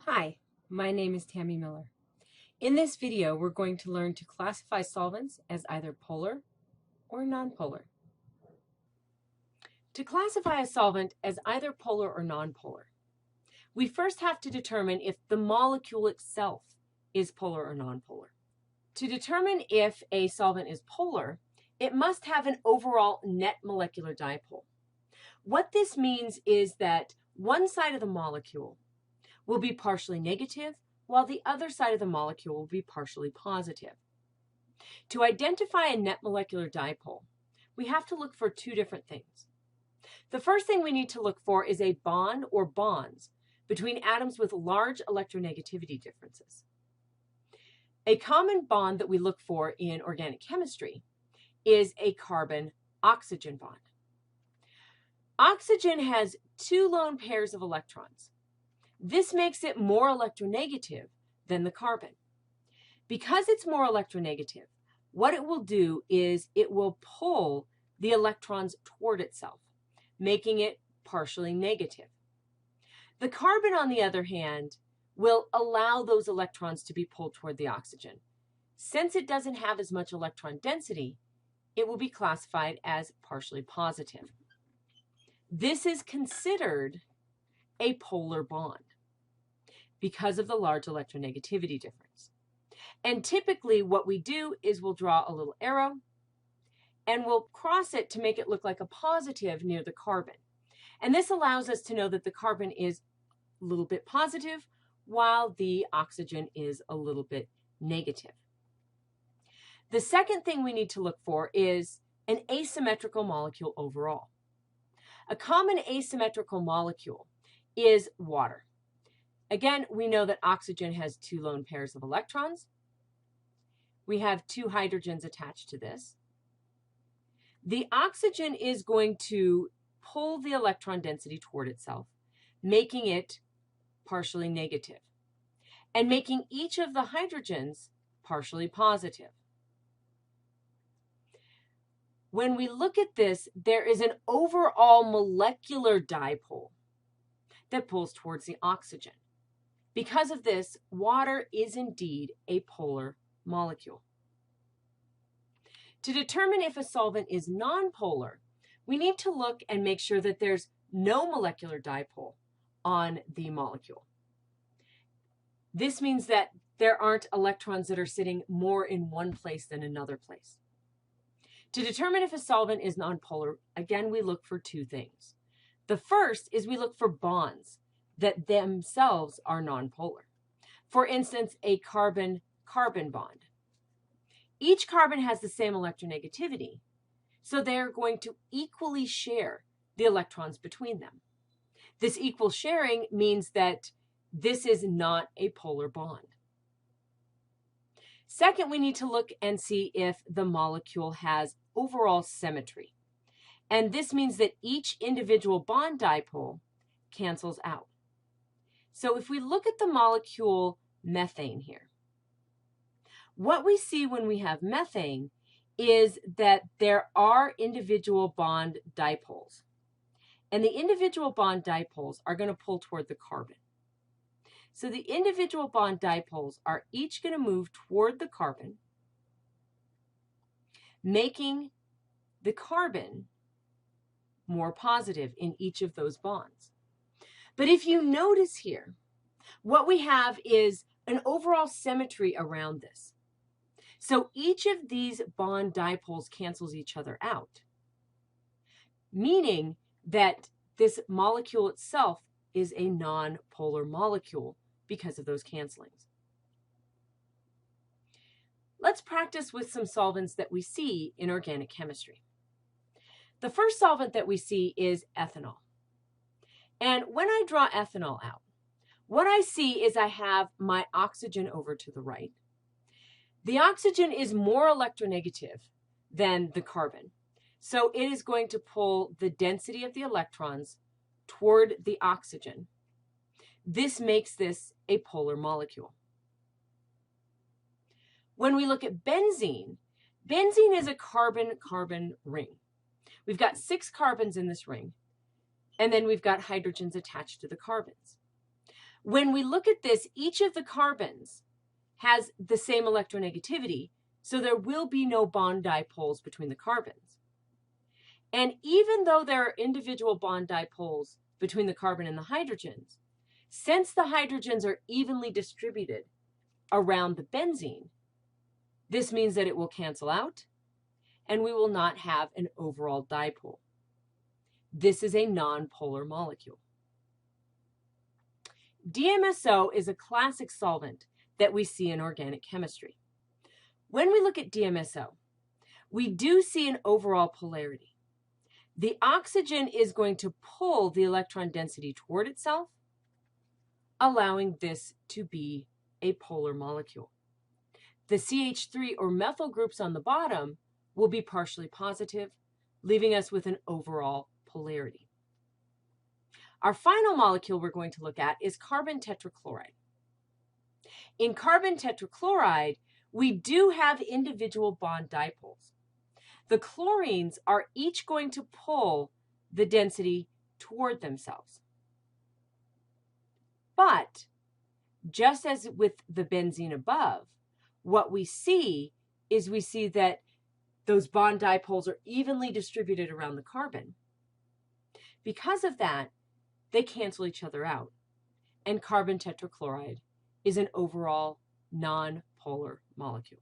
Hi, my name is Tammy Miller. In this video, we're going to learn to classify solvents as either polar or nonpolar. To classify a solvent as either polar or nonpolar, we first have to determine if the molecule itself is polar or nonpolar. To determine if a solvent is polar, it must have an overall net molecular dipole. What this means is that one side of the molecule will be partially negative, while the other side of the molecule will be partially positive. To identify a net molecular dipole, we have to look for two different things. The first thing we need to look for is a bond or bonds between atoms with large electronegativity differences. A common bond that we look for in organic chemistry is a carbon-oxygen bond. Oxygen has two lone pairs of electrons. This makes it more electronegative than the carbon. Because it's more electronegative, what it will do is it will pull the electrons toward itself, making it partially negative. The carbon, on the other hand, will allow those electrons to be pulled toward the oxygen. Since it doesn't have as much electron density, it will be classified as partially positive. This is considered a polar bond because of the large electronegativity difference. And typically what we do is we'll draw a little arrow and we'll cross it to make it look like a positive near the carbon. And this allows us to know that the carbon is a little bit positive while the oxygen is a little bit negative. The second thing we need to look for is an asymmetrical molecule overall. A common asymmetrical molecule is water. Again, we know that oxygen has two lone pairs of electrons. We have two hydrogens attached to this. The oxygen is going to pull the electron density toward itself, making it partially negative, and making each of the hydrogens partially positive. When we look at this, there is an overall molecular dipole that pulls towards the oxygen. Because of this, water is indeed a polar molecule. To determine if a solvent is nonpolar, we need to look and make sure that there's no molecular dipole on the molecule. This means that there aren't electrons that are sitting more in one place than another place. To determine if a solvent is nonpolar, again, we look for two things. The first is we look for bonds that themselves are nonpolar. For instance, a carbon-carbon bond. Each carbon has the same electronegativity, so they're going to equally share the electrons between them. This equal sharing means that this is not a polar bond. Second, we need to look and see if the molecule has overall symmetry. And this means that each individual bond dipole cancels out. So if we look at the molecule methane here, what we see when we have methane is that there are individual bond dipoles. And the individual bond dipoles are going to pull toward the carbon. So the individual bond dipoles are each going to move toward the carbon, making the carbon more positive in each of those bonds. But if you notice here, what we have is an overall symmetry around this. So each of these bond dipoles cancels each other out, meaning that this molecule itself is a nonpolar molecule because of those cancelings. Let's practice with some solvents that we see in organic chemistry. The first solvent that we see is ethanol. And when I draw ethanol out, what I see is I have my oxygen over to the right. The oxygen is more electronegative than the carbon. So it is going to pull the density of the electrons toward the oxygen. This makes this a polar molecule. When we look at benzene, benzene is a carbon-carbon ring. We've got 6 carbons in this ring, and then we've got hydrogens attached to the carbons. When we look at this, each of the carbons has the same electronegativity, so there will be no bond dipoles between the carbons. And even though there are individual bond dipoles between the carbon and the hydrogens, since the hydrogens are evenly distributed around the benzene, this means that it will cancel out and we will not have an overall dipole. This is a nonpolar molecule. DMSO is a classic solvent that we see in organic chemistry. When we look at DMSO, we do see an overall polarity. The oxygen is going to pull the electron density toward itself, allowing this to be a polar molecule. The CH3 or methyl groups on the bottom will be partially positive, leaving us with an overall polarity. Our final molecule we're going to look at is carbon tetrachloride. In carbon tetrachloride, we do have individual bond dipoles. The chlorines are each going to pull the density toward themselves. But just as with the benzene above, what we see is that those bond dipoles are evenly distributed around the carbon. Because of that, they cancel each other out, and carbon tetrachloride is an overall non-polar molecule.